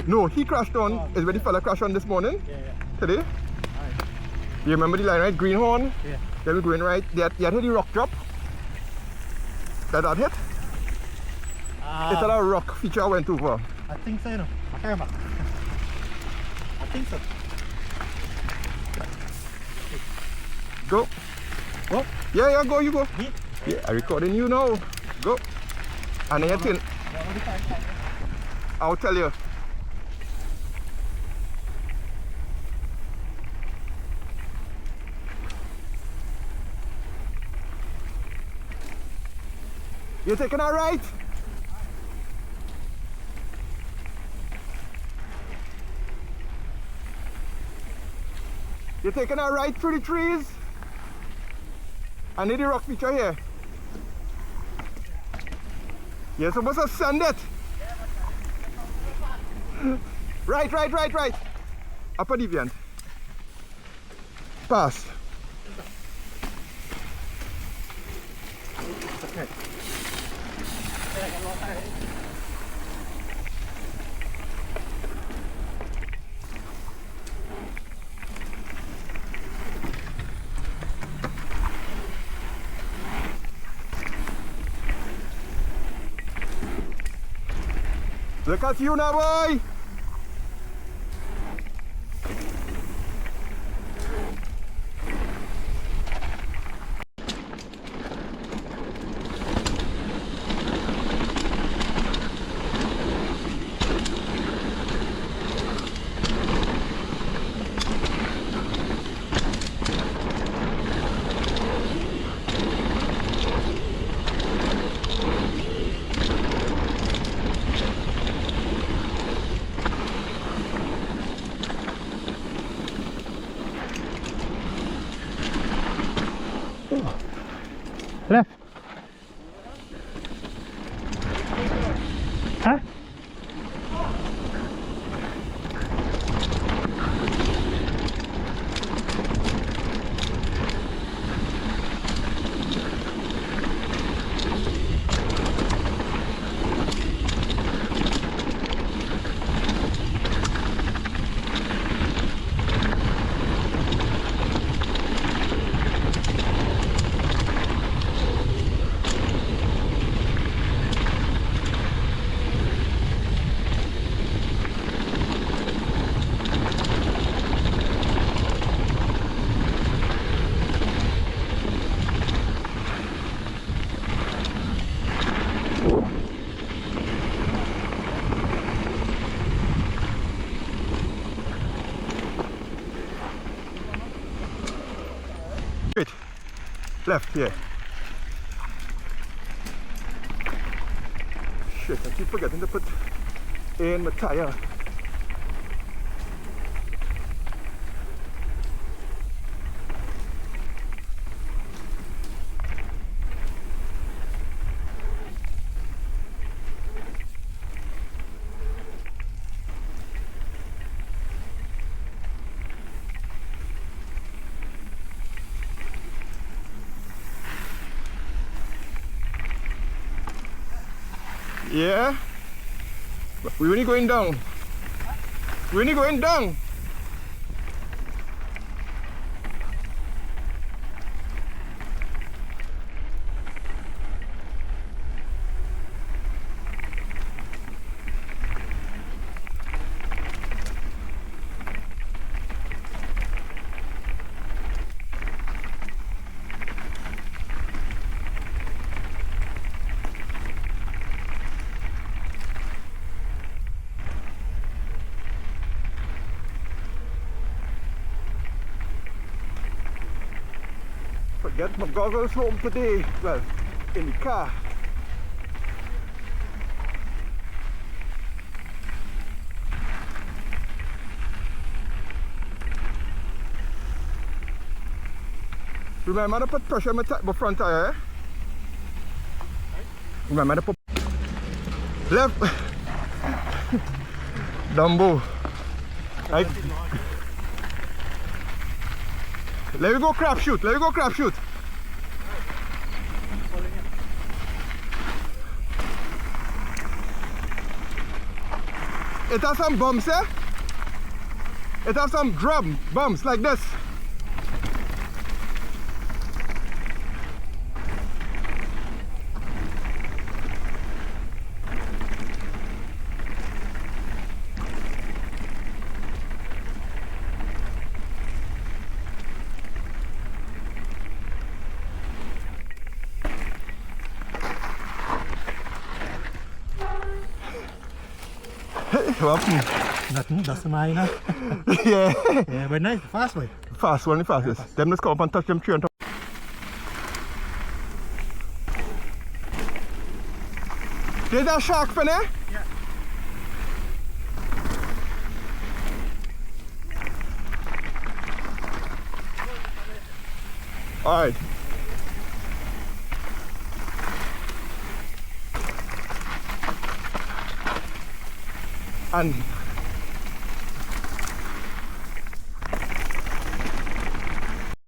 No, he crashed on. Is where the fella crashed on this morning? Today? Alright. You remember the line, right? Greenhorn? Yeah. Then we're going right. You had hit the rock drop? That hit? It's a rock feature I went over. I think so, you know. I can't remember. I think so. Go. Go? Yeah, go, you go. Me? Yeah, I'm recording you now. Go. And then you think, I'll tell you. You taking a right? You're taking a right through the trees. I need the rock feature here. You're supposed to send it. Right. Upper deviant. Pass. Okay. Look at you now, boy. Left. Huh? Straight. Left, yeah. Shit, I keep forgetting to put in my tire. Yeah, we're only going down. We're only going down. Forget my goggles home today. Well, in the car. Remember to put pressure on my front tire, eh? Remember to put left. Dumbo. Right. Let me go crapshoot. Let me go crapshoot. It has some bumps, eh? It has some drum bumps like this. What happened? Nothing, that's mine. Huh? Yeah. Yeah, but nice, fast way. Fast one, the fastest. Them just come up and touch them tree on top. There's a shark fin, eh? Yeah. Alright. And